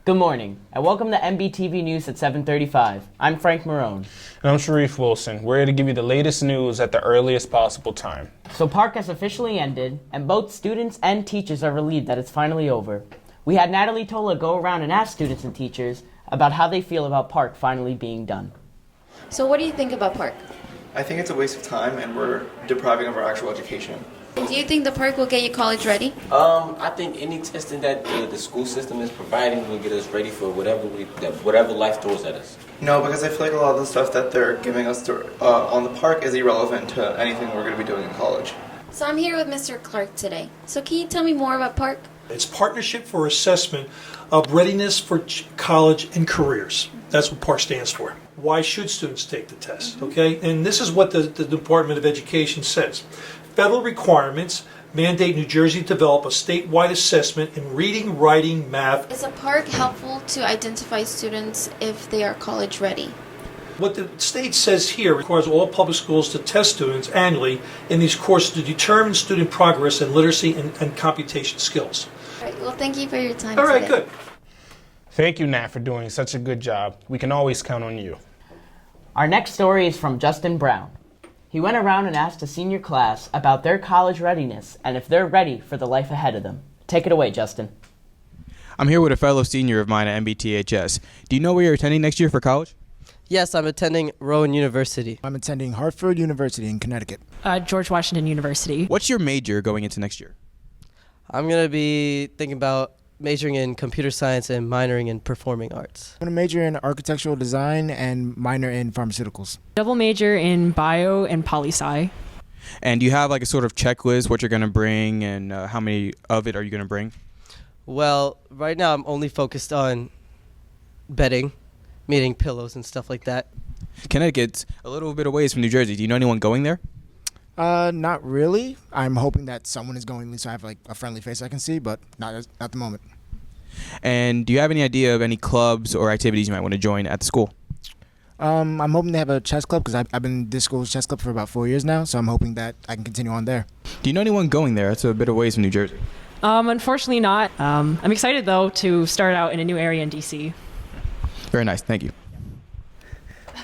Good morning, and welcome to NBTV News at 7:35. I'm Frank Marone. And I'm Sharif Wilson. We're here to give you the latest news at the earliest possible time. So Park has officially ended, and both students and teachers are relieved that it's finally over. We had Natalie Tola go around and ask students and teachers about how they feel about Park finally being done. So what do you think about Park? I think it's a waste of time and we're depriving of our actual education. Do you think the Park will get you college ready? I think any testing that the school system is providing will get us ready for whatever life throws at us. No, because I feel like a lot of the stuff that they're giving us on the Park is irrelevant to anything we're going to be doing in college. So I'm here with Mr. Clark today. So can you tell me more about Park? It's Partnership for Assessment of Readiness for College and Careers. That's what PARC stands for. Why should students take the test? Okay, and this is what the Department of Education says. Federal requirements mandate New Jersey develop a statewide assessment in reading, writing, math. Is a Park helpful to identify students if they are college ready? What the state says here requires all public schools to test students annually in these courses to determine student progress in literacy and computation skills. All right, well, thank you for your time All right, today. good. Thank you, Nat, for doing such a good job. We can always count on you. Our next story is from Justin Brown. He went around and asked a senior class about their college readiness and if they're ready for the life ahead of them. Take it away, Justin. I'm here with a fellow senior of mine at NBTHS. Do you know where you're attending next year for college? Yes, I'm attending Rowan University. I'm attending Hartford University in Connecticut. George Washington University. What's your major going into next year? I'm going to be thinking about majoring in computer science and minoring in performing arts. I'm going to major in architectural design and minor in pharmaceuticals. Double major in bio and poli-sci. And do you have like a sort of checklist, what you're going to bring and how many of it are you going to bring? Well, right now I'm only focused on bedding, meeting pillows and stuff like that. Connecticut's a little bit away from New Jersey. Do you know anyone going there? Not really. I'm hoping that someone is going, so I have like a friendly face I can see, but not at the moment. And do you have any idea of any clubs or activities you might want to join at the school? I'm hoping they have a chess club because I've been in this school's chess club for about 4 years now, so I'm hoping that I can continue on there. Do you know anyone going there? It's a bit away from New Jersey. Unfortunately not. I'm excited though to start out in a new area in DC. Very nice. Thank you.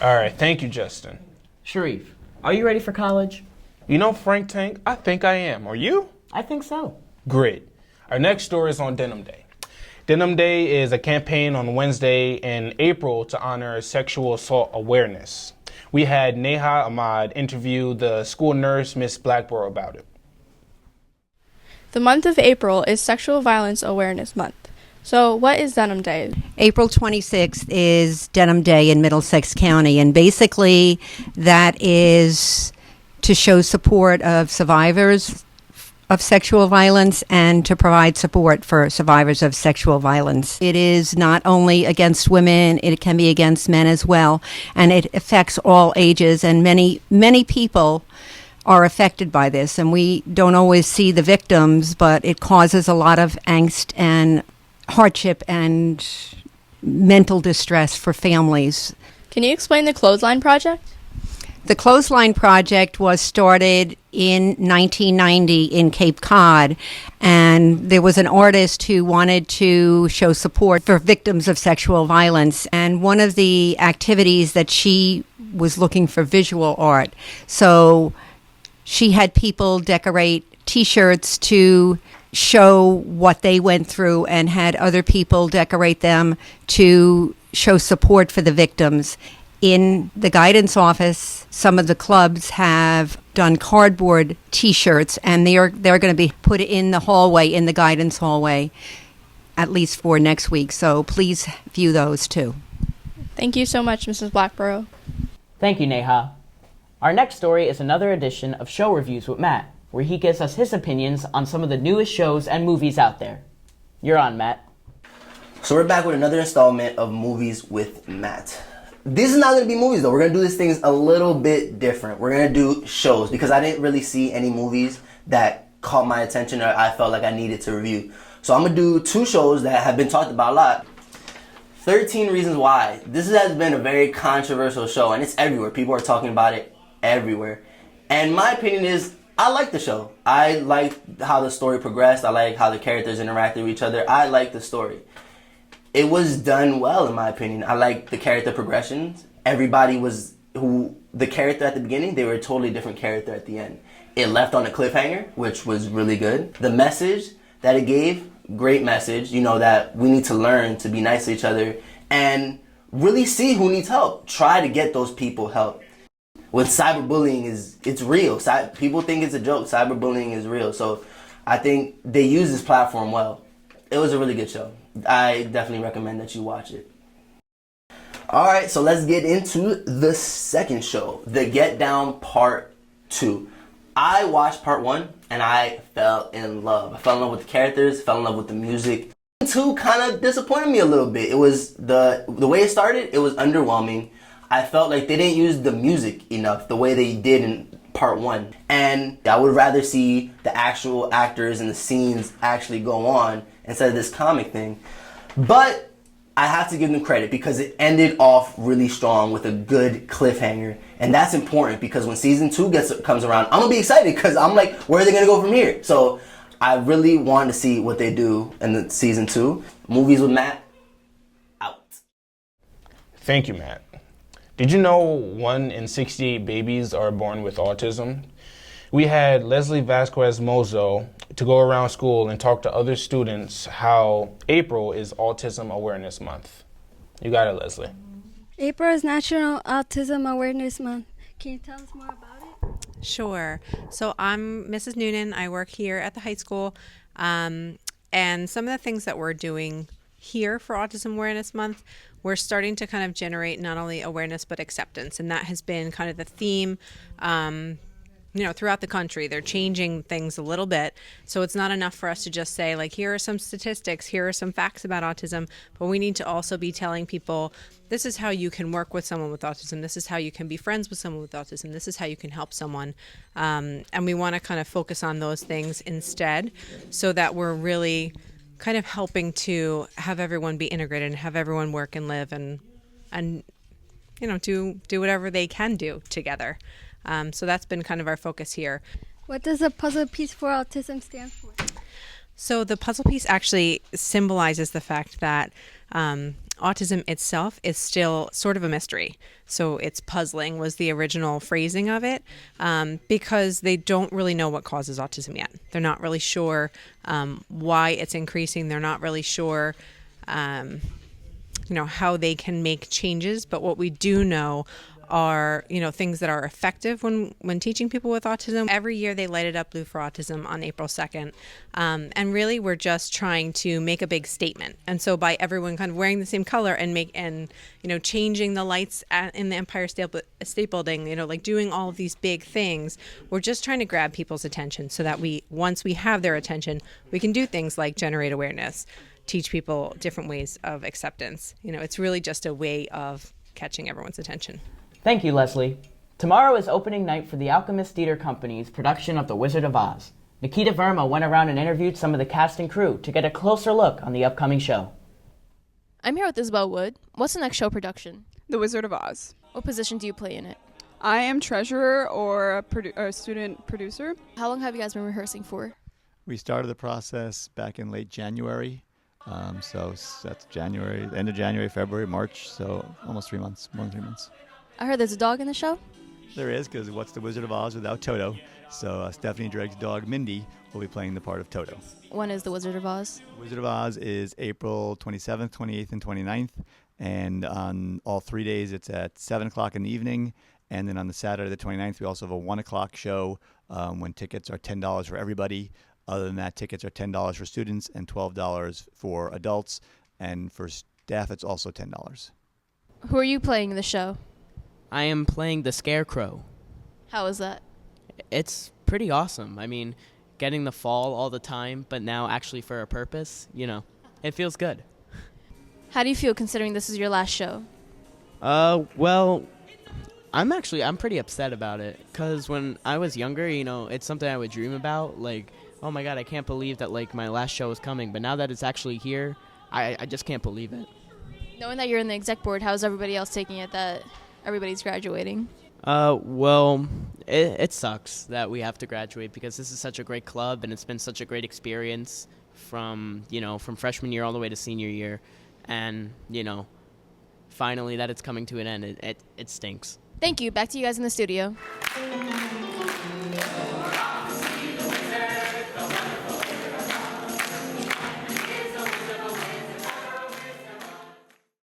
All right, thank you, Justin. Sharif, are you ready for college? You know, Frank Tank, I think I am. Are you? I think so. Great. Our next story is on Denim Day. Denim Day is a campaign on Wednesday in April to honor sexual assault awareness. We had Neha Ahmad interview the school nurse, Miss Blackborough, about it. The month of April is Sexual Violence Awareness Month. So what is Denim Day? April 26th is Denim Day in Middlesex County, and basically that is to show support of survivors of sexual violence and to provide support for survivors of sexual violence. It is not only against women, it can be against men as well, and it affects all ages, and many people are affected by this, and we don't always see the victims, but it causes a lot of angst and hardship and mental distress for families. Can you explain the Clothesline Project? The Clothesline Project was started in 1990 in Cape Cod, and there was an artist who wanted to show support for victims of sexual violence, and one of the activities that she was looking for visual art. So she had people decorate T-shirts to show what they went through and had other people decorate them to show support for the victims. In the guidance office, some of the clubs have done cardboard T-shirts, and they're going to be put in the hallway, in the guidance hallway, at least for next week. So please view those too. Thank you so much, Mrs. Blackborough. Thank you, Neha. Our next story is another edition of Show Reviews with Matt, where he gives us his opinions on some of the newest shows and movies out there. You're on, Matt. So we're back with another installment of Movies with Matt. This is not going to be movies, though. We're going to do these things a little bit different. We're going to do shows because I didn't really see any movies that caught my attention or I felt like I needed to review. So I'm going to do two shows that have been talked about a lot. 13 Reasons Why. This has been a very controversial show, and it's everywhere. People are talking about it everywhere. And my opinion is, I like the show. I like how the story progressed. I like how the characters interacted with each other. I like the story. it was done well, in my opinion. I like the character progressions. Everybody was the character at the beginning, they were a totally different character at the end. It left on a cliffhanger, which was really good. The message that it gave, great message, that we need to learn to be nice to each other and really see who needs help. Try to get those people help. With cyberbullying, it's real. People think it's a joke. Cyberbullying is real. So I think they use this platform well. It was a really good show. I definitely recommend that you watch it. All right, so let's get into the second show, The Get Down Part 2. I watched Part 1 and I fell in love. I fell in love with the characters, fell in love with the music. 2 kind of disappointed me a little bit. It was the way it started, it was underwhelming. I felt like they didn't use the music enough the way they did in Part 1. And I would rather see the actual actors and the scenes actually go on instead of this comic thing. But I have to give them credit because it ended off really strong with a good cliffhanger. And that's important because when season 2 comes around, I'm going to be excited because I'm like, where are they going to go from here? So I really want to see what they do in the season 2. Movies with Matt, out. Thank you, Matt. Did you know 1 in 68 babies are born with autism? We had Leslie Vasquez Mozo to go around school and talk to other students how April is Autism Awareness Month. You got it, Leslie. April is National Autism Awareness Month. Can you tell us more about it? Sure. So I'm Mrs. Noonan. I work here at the high school. And some of the things that we're doing here for Autism Awareness Month, we're starting to kind of generate not only awareness but acceptance. And that has been kind of the theme throughout the country. They're changing things a little bit. So it's not enough for us to just say, like, here are some statistics, here are some facts about autism, but we need to also be telling people, this is how you can work with someone with autism. This is how you can be friends with someone with autism. This is how you can help someone. And we want to kind of focus on those things instead so that we're really kind of helping to have everyone be integrated and have everyone work and live and do whatever they can do together. So that's been kind of our focus here. What does a puzzle piece for autism stand for? So the puzzle piece actually symbolizes the fact that autism itself is still sort of a mystery. So it's puzzling was the original phrasing of it because they don't really know what causes autism yet. They're not really sure why it's increasing. They're not really sure how they can make changes. But what we do know are things that are effective when teaching people with autism. Every year they light it up blue for autism on April 2nd. And really we're just trying to make a big statement. And so by everyone kind of wearing the same color and changing the lights in the Empire State Building, like doing all of these big things, we're just trying to grab people's attention so that once we have their attention, we can do things like generate awareness, teach people different ways of acceptance. It's really just a way of catching everyone's attention. Thank you, Leslie. Tomorrow is opening night for the Alchemist Theater Company's production of The Wizard of Oz. Nikita Verma went around and interviewed some of the cast and crew to get a closer look on the upcoming show. I'm here with Isabel Wood. What's the next show production? The Wizard of Oz. What position do you play in it? I am treasurer or a student producer. How long have you guys been rehearsing for? We started the process back in late January. So that's January, end of January, February, March. So almost 3 months, more than 3 months. I heard there's a dog in the show? There is, because what's the Wizard of Oz without Toto? So Stephanie Dregg's dog, Mindy, will be playing the part of Toto. When is the Wizard of Oz? Wizard of Oz is April 27th, 28th, and 29th. And on all 3 days, it's at 7 o'clock in the evening. And then on the Saturday, the 29th, we also have a 1 o'clock show when tickets are $10 for everybody. Other than that, tickets are $10 for students and $12 for adults. And for staff, it's also $10. Who are you playing in the show? I am playing the Scarecrow. How is that? It's pretty awesome. I mean, getting the fall all the time, but now actually for a purpose, it feels good. How do you feel considering this is your last show? Well, I'm pretty upset about it, because when I was younger, it's something I would dream about, like, oh my god, I can't believe that, like, my last show is coming, but now that it's actually here, I just can't believe it. Knowing that you're in the exec board, how's everybody else taking it that everybody's graduating? Well, it sucks that we have to graduate, because this is such a great club, and it's been such a great experience from freshman year all the way to senior year. and, you know, finally that it's coming to an end. It stinks. Thank you. Back to you guys in the studio.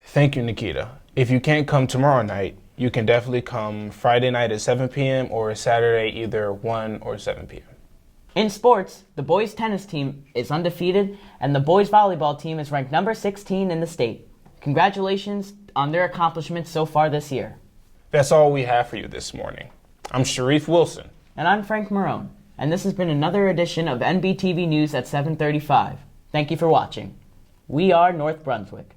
Thank you, Nikita. If you can't come tomorrow night, you can definitely come Friday night at 7 p.m. or Saturday either 1 or 7 p.m. In sports, the boys tennis team is undefeated and the boys volleyball team is ranked number 16 in the state. Congratulations on their accomplishments so far this year. That's all we have for you this morning. I'm Sharif Wilson. And I'm Frank Marone. And this has been another edition of NBTV News at 7:35. Thank you for watching. We are North Brunswick.